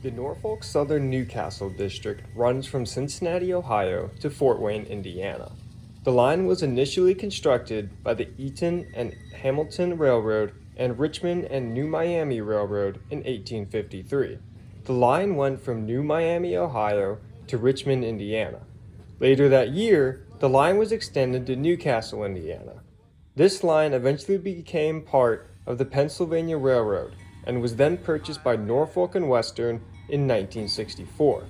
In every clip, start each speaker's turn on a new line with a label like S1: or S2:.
S1: The Norfolk Southern Newcastle District runs from Cincinnati, Ohio to Fort Wayne, Indiana. The line was initially constructed by the Eaton and Hamilton Railroad and Richmond and New Miami Railroad in 1853. The line went from New Miami, Ohio to Richmond, Indiana. Later that year, the line was extended to Newcastle, Indiana. This line eventually became part of the Pennsylvania Railroad and was then purchased by Norfolk and Western in 1964.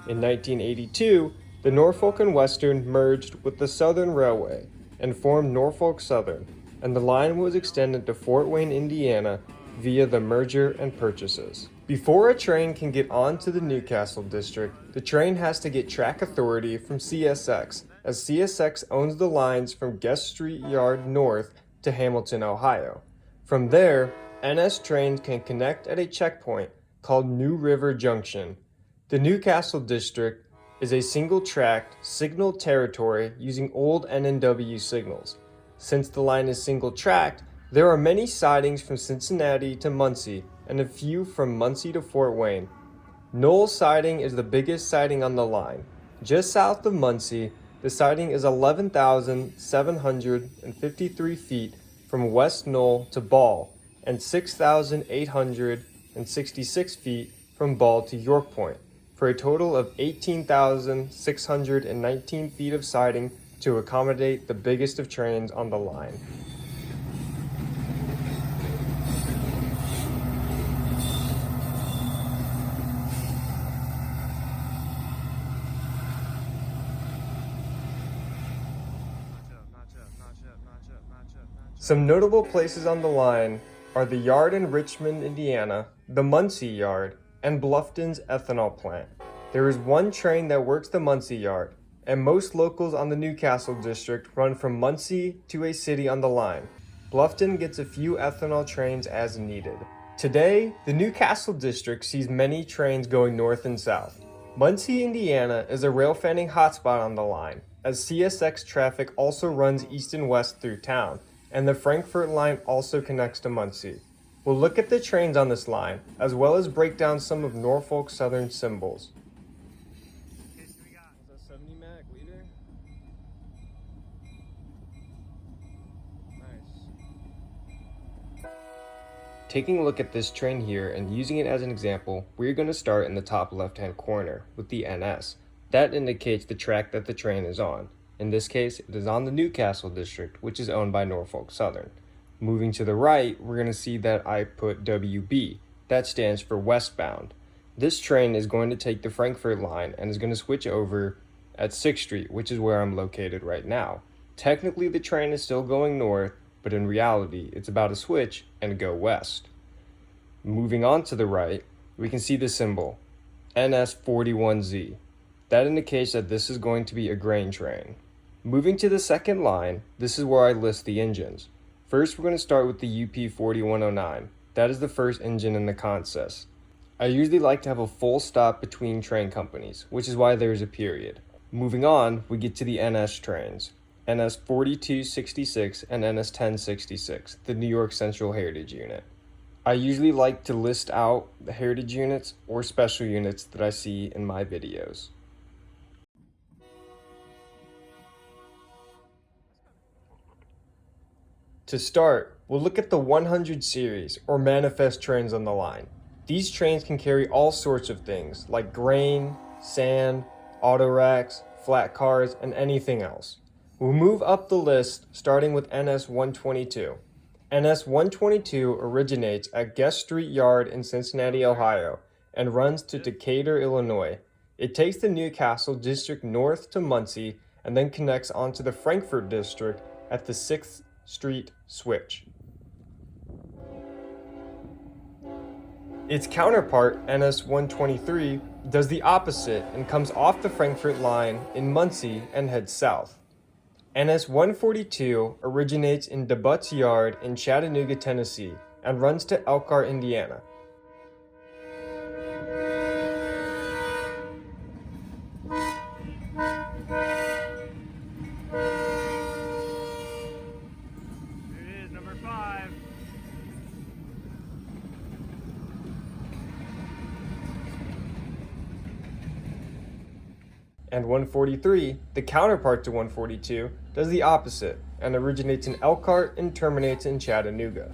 S1: In 1982, the Norfolk and Western merged with the Southern Railway and formed Norfolk Southern, and the line was extended to Fort Wayne, Indiana via the merger and purchases. Before a train can get onto the Newcastle district, the train has to get track authority from CSX, as CSX owns the lines from Guest Street Yard north to Hamilton, Ohio. From there, NS trains can connect at a checkpoint called New River Junction. The Newcastle district is a single-tracked signal territory using old N&W signals. Since the line is single-tracked, there are many sidings from Cincinnati to Muncie and a few from Muncie to Fort Wayne. Knoll Siding is the biggest siding on the line. Just south of Muncie, the siding is 11,753 feet from West Knoll to Ball and 6,866 feet from Ball to York Point, for a total of 18,619 feet of siding to accommodate the biggest of trains on the line. Some notable places on the line are the yard in Richmond, Indiana, the Muncie Yard, and Bluffton's ethanol plant. There is one train that works the Muncie Yard, and most locals on the Newcastle district run from Muncie to a city on the line. Bluffton gets a few ethanol trains as needed. Today, the Newcastle district sees many trains going north and south. Muncie, Indiana is a rail fanning hotspot on the line, as CSX traffic also runs east and west through town, and the Frankfort line also connects to Muncie. We'll look at the trains on this line, as well as break down some of Norfolk Southern symbols.
S2: Okay, so we got
S1: 70 mag liter. Nice. Taking a look at this train here and using it as an example, we're going to start in the top left-hand corner with the NS. That indicates the track that the train is on. In this case, it is on the Newcastle district, which is owned by Norfolk Southern. Moving to the right, we're going to see that I put WB. That stands for westbound. This train is going to take the Frankfort line and is going to switch over at 6th Street, which is where I'm located right now. Technically, the train is still going north, but in reality, it's about to switch and go west. Moving on to the right, we can see the symbol, NS41Z. That indicates that this is going to be a grain train. Moving to the second line, this is where I list the engines. First, we're going to start with the UP4109. That is the first engine in the consist. I usually like to have a full stop between train companies, which is why there is a period. Moving on, we get to the NS trains, NS4266 and NS1066, the New York Central Heritage Unit. I usually like to list out the heritage units or special units that I see in my videos. To start, we'll look at the 100 series, or manifest trains on the line. These trains can carry all sorts of things, like grain, sand, auto racks, flat cars, and anything else. We'll move up the list, starting with NS122. NS122 originates at Guest Street Yard in Cincinnati, Ohio, and runs to Decatur, Illinois. It takes the Newcastle district north to Muncie, and then connects onto the Frankfort district at the 6th Street switch. Its counterpart, NS123, does the opposite and comes off the Frankfort line in Muncie and heads south. NS142 originates in DeButt's Yard in Chattanooga, Tennessee, and runs to Elkhart, Indiana.
S2: number 5.
S1: And 143, the counterpart to 142, does the opposite and originates in Elkhart and terminates in Chattanooga.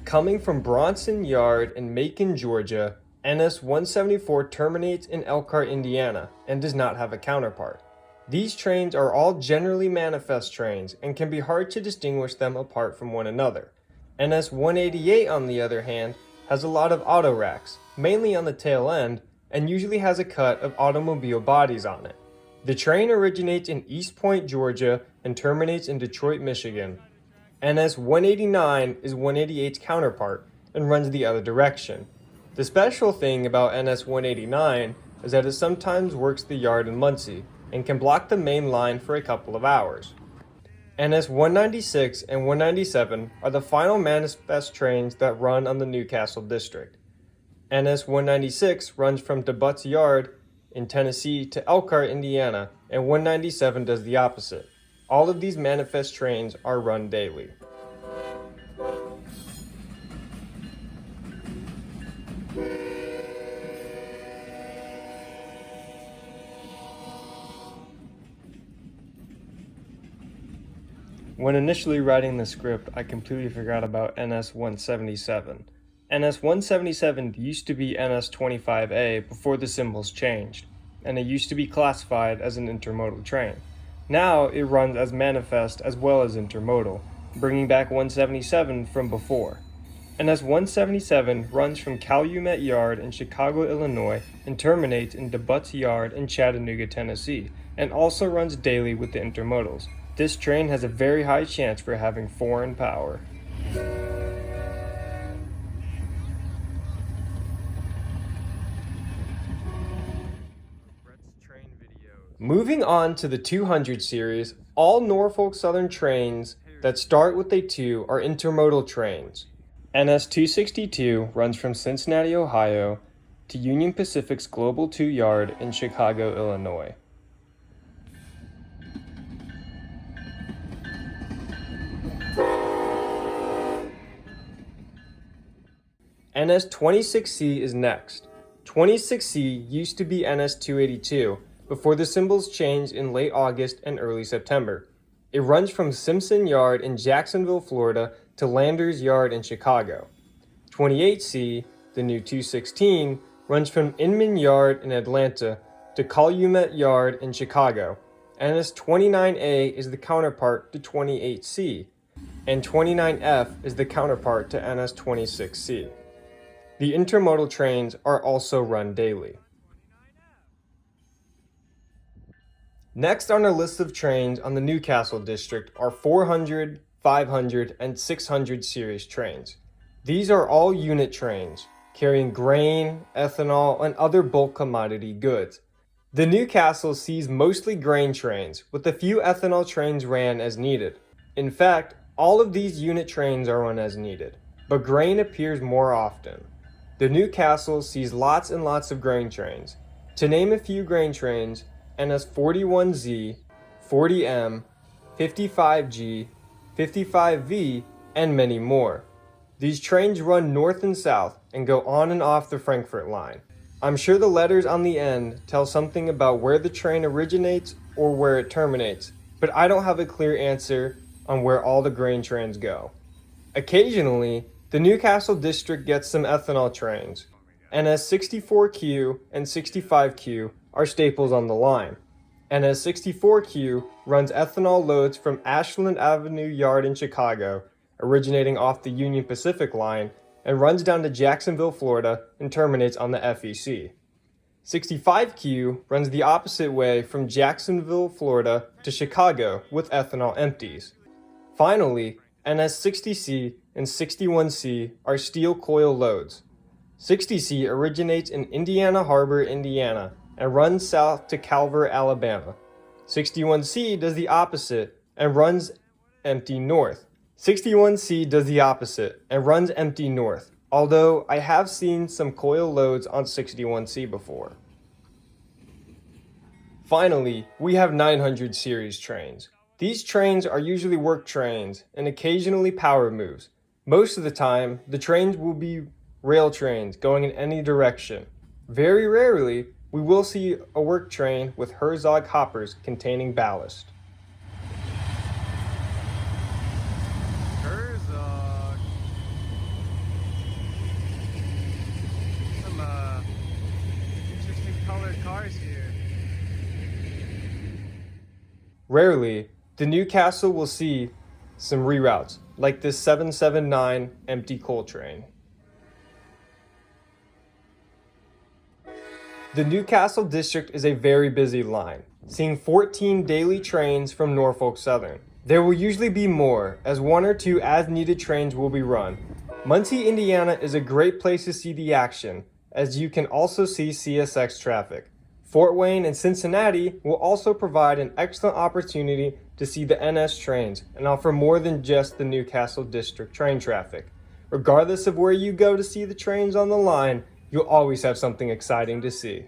S1: Coming from Bronson Yard in Macon, Georgia, NS 174 terminates in Elkhart, Indiana, and does not have a counterpart. These trains are all generally manifest trains and can be hard to distinguish them apart from one another. NS 188, on the other hand, has a lot of auto racks, mainly on the tail end, and usually has a cut of automobile bodies on it. The train originates in East Point, Georgia, and terminates in Detroit, Michigan. NS 189 is 188's counterpart and runs the other direction. The special thing about NS 189 is that it sometimes works the yard in Muncie and can block the main line for a couple of hours. NS 196 and 197 are the final manifest trains that run on the Newcastle District. NS 196 runs from DeButt's Yard in Tennessee to Elkhart, Indiana, and 197 does the opposite. All of these manifest trains are run daily. When initially writing the script, I completely forgot about NS 177. NS 177 used to be NS 25A before the symbols changed, and it used to be classified as an intermodal train. Now it runs as manifest as well as intermodal, bringing back 177 from before. NS 177 runs from Calumet Yard in Chicago, Illinois, and terminates in DeButt's Yard in Chattanooga, Tennessee, and also runs daily with the intermodals. This train has a very high chance for having foreign power. Moving on to the 200 series, all Norfolk Southern trains that start with a 2 are intermodal trains. NS 262 runs from Cincinnati, Ohio to Union Pacific's Global 2 Yard in Chicago, Illinois. NS 26C is next. 26C used to be NS 282 before the symbols changed in late August and early September. It runs from Simpson Yard in Jacksonville, Florida to Landers Yard in Chicago. 28C, the new 216, runs from Inman Yard in Atlanta to Calumet Yard in Chicago. NS 29A is the counterpart to 28C, and 29F is the counterpart to NS 26C. The intermodal trains are also run daily. Next on our list of trains on the Newcastle District are 400, 500, and 600 series trains. These are all unit trains, carrying grain, ethanol, and other bulk commodity goods. The Newcastle sees mostly grain trains, with a few ethanol trains ran as needed. In fact, all of these unit trains are run as needed, but grain appears more often. The Newcastle sees lots and lots of grain trains. To name a few grain trains, NS 41Z, 40M, 55G, 55V, and many more. These trains run north and south and go on and off the Frankfurt line. I'm sure the letters on the end tell something about where the train originates or where it terminates, but I don't have a clear answer on where all the grain trains go. Occasionally, the Newcastle District gets some ethanol trains. NS 64Q and 65Q are staples on the line. NS 64Q runs ethanol loads from Ashland Avenue Yard in Chicago, originating off the Union Pacific line, and runs down to Jacksonville, Florida, and terminates on the FEC. 65Q runs the opposite way from Jacksonville, Florida to Chicago with ethanol empties. Finally, NS 60C and 61C are steel coil loads. 60C originates in Indiana Harbor, Indiana, and runs south to Calver, Alabama. 61C does the opposite and runs empty north. 61C does the opposite and runs empty north, although I have seen some coil loads on 61C before. Finally, we have 900 series trains. These trains are usually work trains and occasionally power moves. Most of the time, the trains will be rail trains going in any direction. Very rarely we will see a work train with Herzog hoppers containing ballast.
S2: Herzog. Some interesting colored cars here.
S1: Rarely, the Newcastle will see some reroutes, like this 779 empty coal train. The Newcastle district is a very busy line, seeing 14 daily trains from Norfolk Southern. There will usually be more, as 1 or 2 as-needed trains will be run. Muncie, Indiana is a great place to see the action, as you can also see CSX traffic. Fort Wayne and Cincinnati will also provide an excellent opportunity to see the NS trains and offer more than just the Newcastle district train traffic. Regardless of where you go to see the trains on the line, you'll always have something exciting to see.